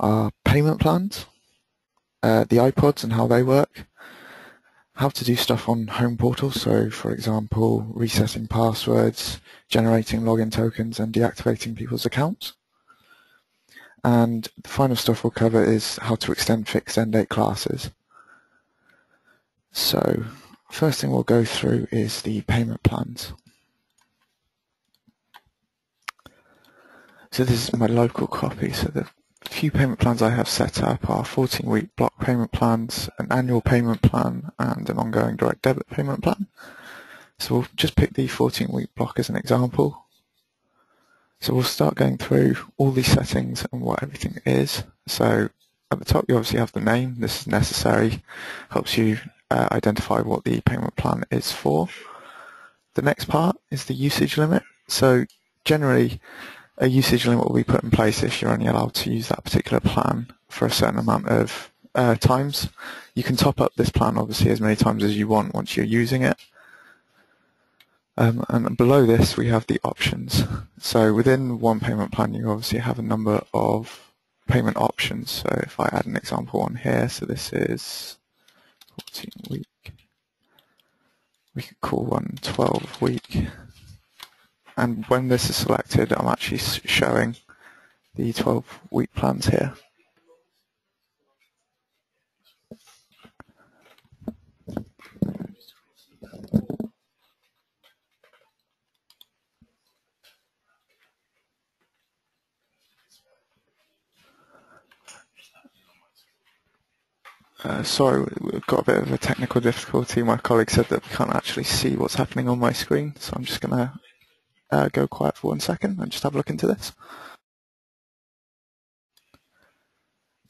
are payment plans, the Ipods and how they work, how to do stuff on home portal, so for example resetting passwords, generating login tokens and deactivating people's accounts. And the final stuff we'll cover is how to extend fixed end date classes. So first thing we'll go through is the payment plans. So this is my local copy. So the few payment plans I have set up are 14-week block payment plans, an annual payment plan, and an ongoing direct debit payment plan. So we'll just pick the 14-week block as an example. So we'll start going through all these settings and what everything is. So at the top you obviously have the name. This is necessary, helps you identify what the payment plan is for. The next part is the usage limit. So generally a usage limit will be put in place if you're only allowed to use that particular plan for a certain amount of times. You can top up this plan obviously as many times as you want once you're using it. And below this we have the options. So within one payment plan you obviously have a number of payment options. So if I add an example on here, so this is 14-week, we could call one 12-week. And when this is selected, I'm actually showing the 12-week plans here. Sorry, we've got a bit of a technical difficulty. My colleague said that we can't actually see what's happening on my screen, so I'm just going to go quiet for 1 second and just have a look into this.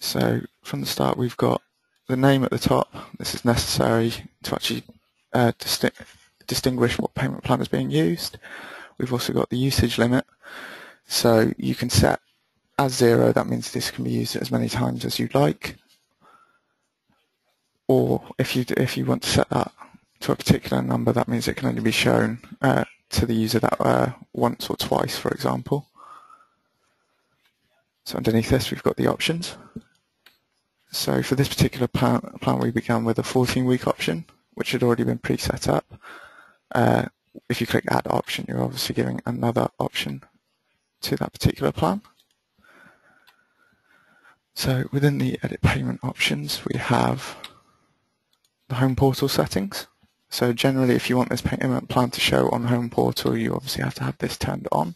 So from the start we've got the name at the top. This is necessary to actually distinguish what payment plan is being used. We've also got the usage limit. So you can set as 0, that means this can be used as many times as you'd like. Or if you want to set that to a particular number, that means it can only be shown to the user that once or twice, for example. So underneath this we've got the options. So for this particular plan we began with a 14-week option, which had already been pre-set up. If you click add option, you're obviously giving another option to that particular plan. So within the edit payment options we have the home portal settings. So generally if you want this payment plan to show on home portal, you obviously have to have this turned on.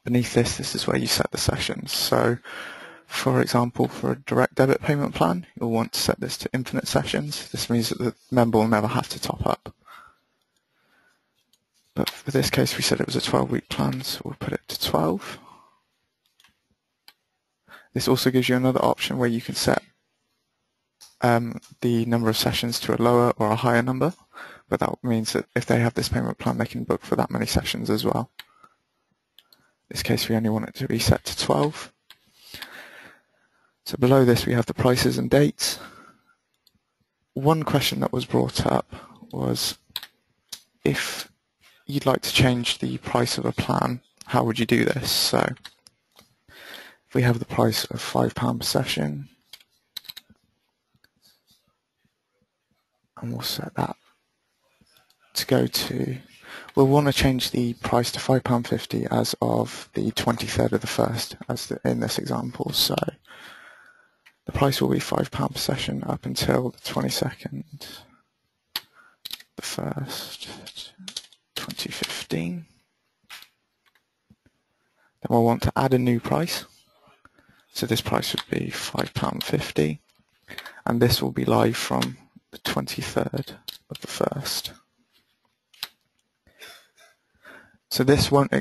Beneath this is where you set the sessions. So for example, for a direct debit payment plan, you'll want to set this to infinite sessions. This means that the member will never have to top up. But for this case we said it was a 12-week plan, so we'll put it to 12. This also gives you another option where you can set the number of sessions to a lower or a higher number, but that means that if they have this payment plan they can book for that many sessions as well. In this case we only want it to be set to 12. So below this we have the prices and dates. One question that was brought up was if you'd like to change the price of a plan, how would you do this? So if we have the price of £5 per session, and we'll set that to go to, we'll want to change the price to £5.50 as of the 23rd of the 1st, as in this example. So the price will be £5 per session up until the 22nd, the 1st, 2015. Then we'll want to add a new price. So this price would be £5.50, and this will be live from the 23rd of the 1st. So this won't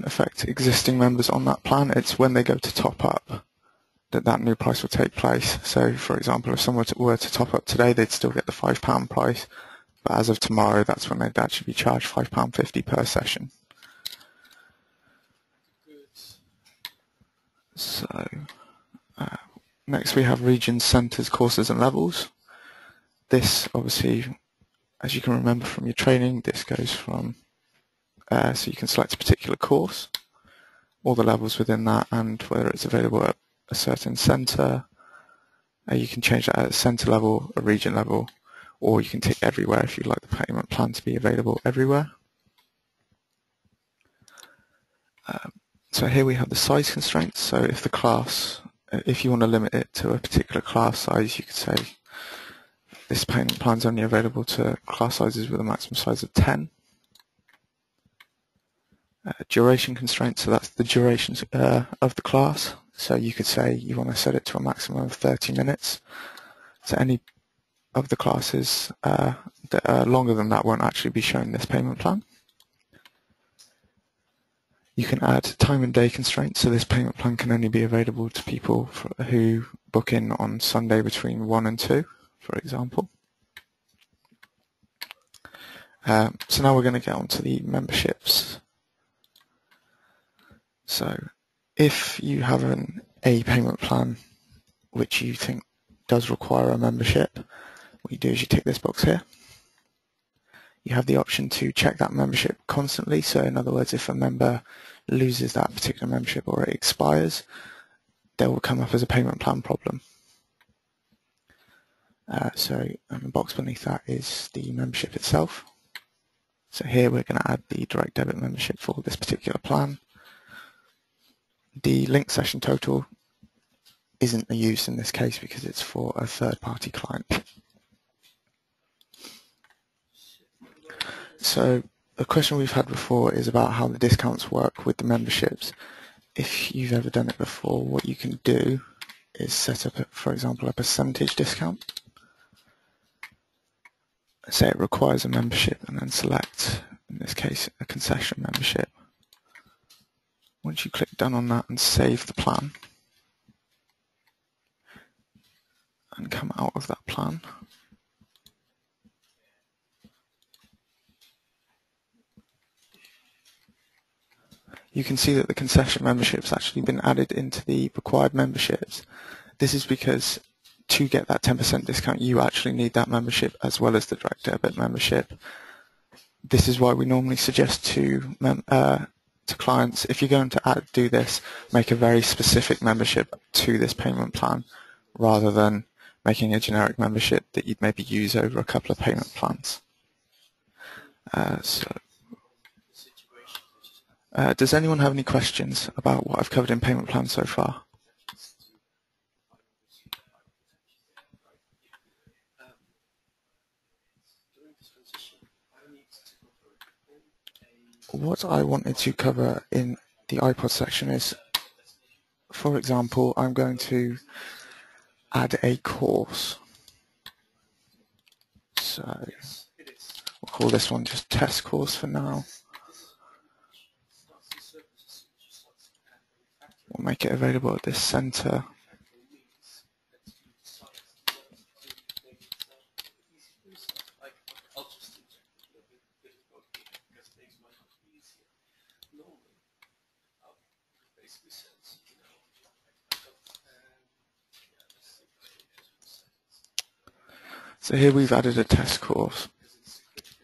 affect existing members on that plan. It's when they go to top up that new price will take place. So for example, if someone were to top up today, they'd still get the £5 price, but as of tomorrow that's when they'd actually be charged £5.50 per session. So next we have regions, centres, courses and levels. This obviously, as you can remember from your training, this goes from, so you can select a particular course. all the levels within that and whether it's available at a certain centre. You can change that at a centre level, a region level, or you can tick everywhere if you'd like the payment plan to be available everywhere. So here we have the size constraints. So if you want to limit it to a particular class size, you could say this payment plan is only available to class sizes with a maximum size of 10. Duration constraints, so that's the duration of the class. So you could say you want to set it to a maximum of 30 minutes. So any of the classes that are longer than that won't actually be shown in this payment plan. You can add time and day constraints, so this payment plan can only be available to people who book in on Sunday between 1 and 2, for example. So now we're going to get on to the memberships. So if you have a payment plan which you think does require a membership, what you do is you tick this box here. You have the option to check that membership constantly, so in other words, if a member loses that particular membership or it expires, they will come up as a payment plan problem. And the box beneath that is the membership itself. So here we're going to add the direct debit membership for this particular plan. The link session total isn't used in this case because it's for a third-party client. So a question we've had before is about how the discounts work with the memberships. If you've ever done it before, what you can do is set up, for example, a percentage discount. Say it requires a membership and then select, in this case, a concession membership. Once you click done on that and save the plan and come out of that plan, you can see that the concession membership's actually been added into the required memberships. This is because to get that 10% discount, you actually need that membership as well as the direct debit membership. This is why we normally suggest to clients, if you're going to do this, make a very specific membership to this payment plan rather than making a generic membership that you'd maybe use over a couple of payment plans. Does anyone have any questions about what I've covered in payment plans so far? What I wanted to cover in the Ipods section is, for example, I'm going to add a course. So we'll call this one just test course for now. We'll make it available at this center. So here we've added a test course.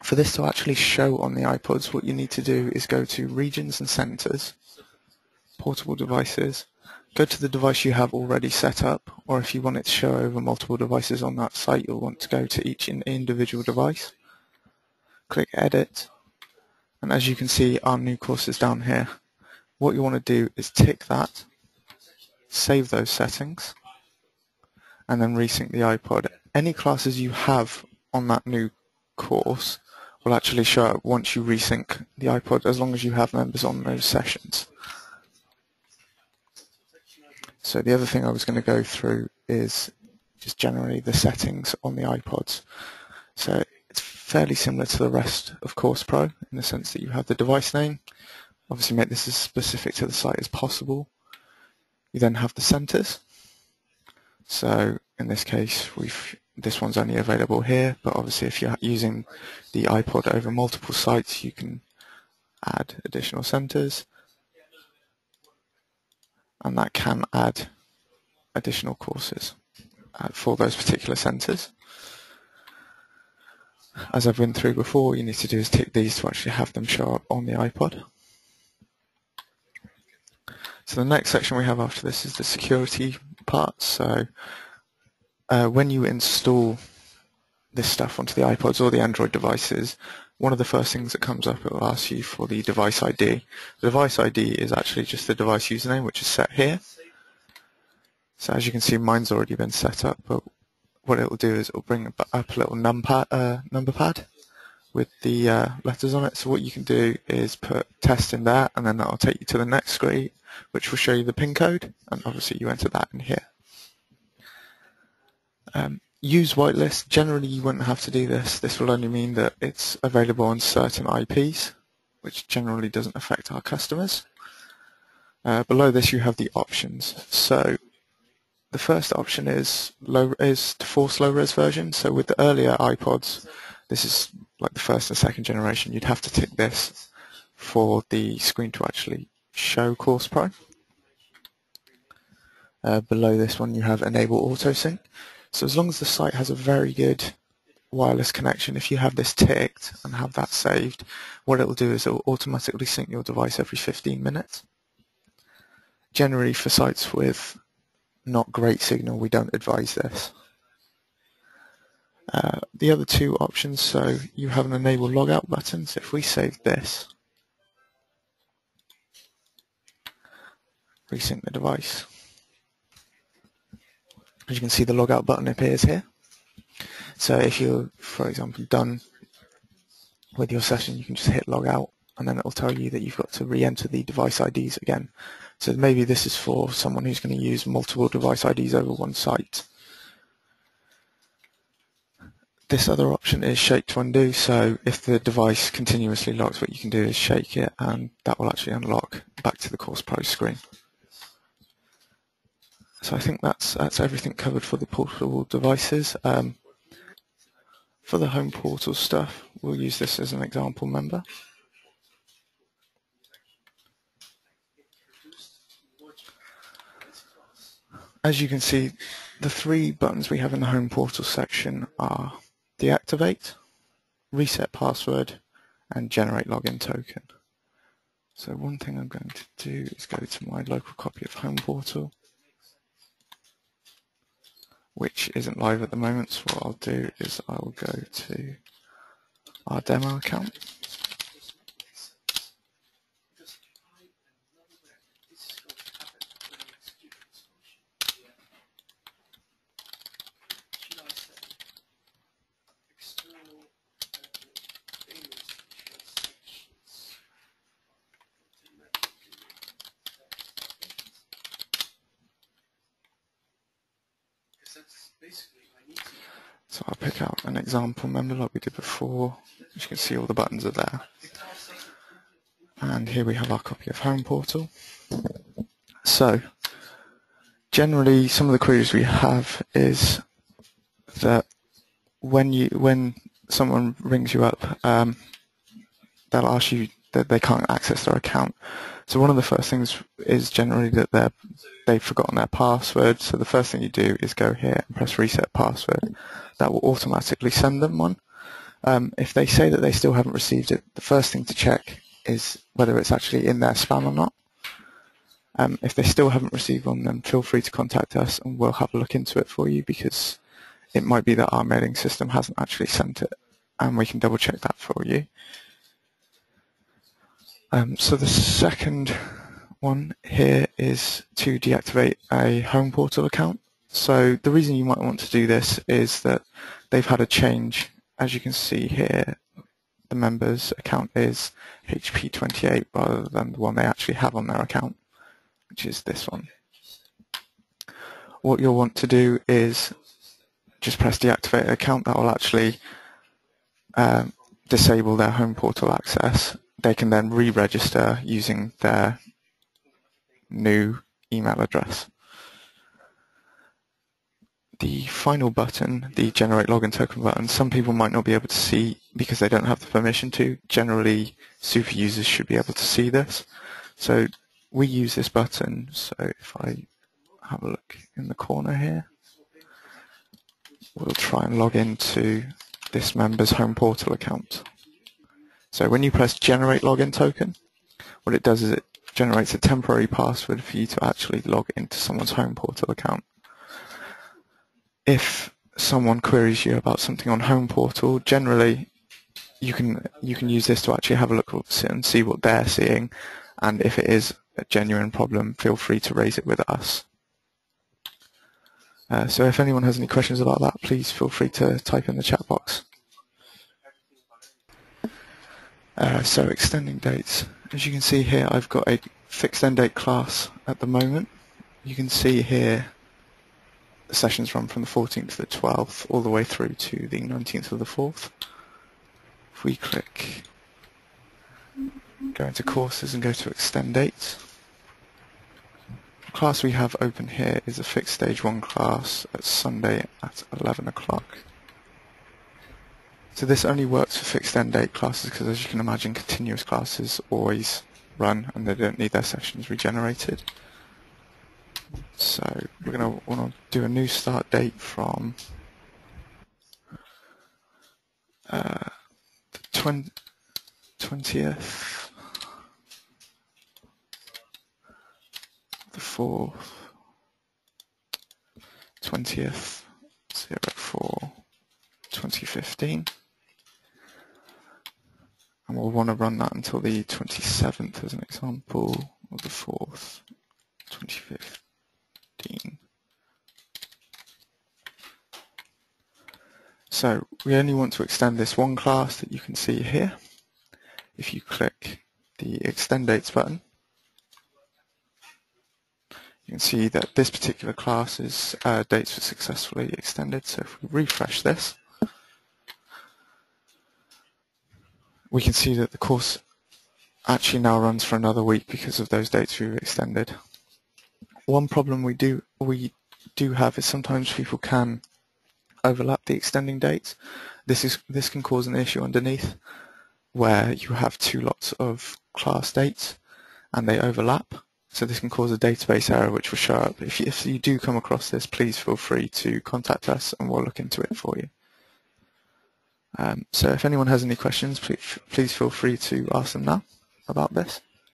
For this to actually show on the Ipods, what you need to do is go to Regions and Centers, Portable Devices, go to the device you have already set up, or if you want it to show over multiple devices on that site, you'll want to go to each individual device. Click Edit, and as you can see, our new course is down here. What you want to do is tick that, save those settings, and then resync the iPod. Any classes you have on that new course will actually show up once you resync the iPod, as long as you have members on those sessions. So the other thing I was going to go through is just generally the settings on the iPods. So it's fairly similar to the rest of CoursePro in the sense that you have the device name. Obviously make this as specific to the site as possible. You then have the centers. So in this case, this one's only available here, but obviously if you're using the iPod over multiple sites, you can add additional centers, and that can add additional courses for those particular centers. As I've been through before, what you need to do is tick these to actually have them show up on the iPod. So the next section we have after this is the security part. So when you install this stuff onto the iPods or the Android devices, one of the first things that comes up, it will ask you for the device ID. The device ID is actually just the device username, which is set here. So as you can see, mine's already been set up, but what it will do is it will bring up a little number pad with the letters on it. So what you can do is put test in there, and then that will take you to the next screen, which will show you the PIN code, and obviously you enter that in here. Use whitelist. Generally you wouldn't have to do this. This will only mean that it's available on certain IPs, which generally doesn't affect our customers. Below this you have the options. So the first option is to force low-res version. So with the earlier iPods, this is like the first and second generation, you'd have to tick this for the screen to actually show CoursePro. Below this one you have enable autosync. So as long as the site has a very good wireless connection, if you have this ticked and have that saved, what it will do is it will automatically sync your device every 15 minutes. Generally for sites with not great signal, we don't advise this. The other two options, so you have an enable logout button. So if we save this, resync the device, as you can see the logout button appears here. So if you're, for example, done with your session, you can just hit logout, and then it will tell you that you've got to re-enter the device IDs again. So maybe this is for someone who's going to use multiple device IDs over one site. This other option is shake to undo. So if the device continuously locks, what you can do is shake it, and that will actually unlock back to the CoursePro screen. So I think that's everything covered for the portable devices. For the home portal stuff, we'll use this as an example member. As you can see, the three buttons we have in the home portal section are deactivate, reset password, and generate login token. So one thing I'm going to do is go to my local copy of home portal, which isn't live at the moment, so what I'll do is I will go to our demo account. So I'll pick out an example member like we did before. As you can see, all the buttons are there. And here we have our copy of home portal. So generally some of the queries we have is that when someone rings you up, they'll ask you that they can't access their account. So one of the first things is generally that they've forgotten their password. So the first thing you do is go here and press reset password. That will automatically send them one. If they say that they still haven't received it, the first thing to check is whether it's actually in their spam or not. If they still haven't received one, then feel free to contact us and we'll have a look into it for you, because it might be that our mailing system hasn't actually sent it, and we can double check that for you. So the second one here is to deactivate a home portal account. So the reason you might want to do this is that they've had a change. As you can see here, the member's account is HP28 rather than the one they actually have on their account, which is this one. What you'll want to do is just press deactivate account. That will actually disable their home portal access. They can then re-register using their new email address. The final button, the generate login token button, some people might not be able to see because they don't have the permission to. Generally, super users should be able to see this. So we use this button. So if I have a look in the corner here, we'll try and log into this member's home portal account. So when you press generate login token, what it does is it generates a temporary password for you to actually log into someone's home portal account. If someone queries you about something on home portal, generally you can use this to actually have a look and see what they're seeing, and if it is a genuine problem, feel free to raise it with us. So if anyone has any questions about that, please feel free to type in the chat box. So extending dates. As you can see here, I've got a fixed end date class at the moment. You can see here the sessions run from the 14th to the 12th all the way through to the 19th of the 4th. If we go into courses and go to extend dates, the class we have open here is a fixed stage 1 class at Sunday at 11 o'clock. So this only works for fixed end date classes because, as you can imagine, continuous classes always run and they don't need their sessions regenerated. So we're going to want to do a new start date from the 20th, the 4th, 20th, 04, 2015. And we'll want to run that until the 27th as an example, of the 4th, 2015. So we only want to extend this one class that you can see here. If you click the Extend Dates button, you can see that this particular class's dates were successfully extended. So if we refresh this, we can see that the course actually now runs for another week because of those dates we've extended. One problem we do have is sometimes people can overlap the extending dates. This can cause an issue underneath where you have two lots of class dates and they overlap. So this can cause a database error which will show up. If you do come across this, please feel free to contact us and we'll look into it for you. So if anyone has any questions, please feel free to ask them now about this.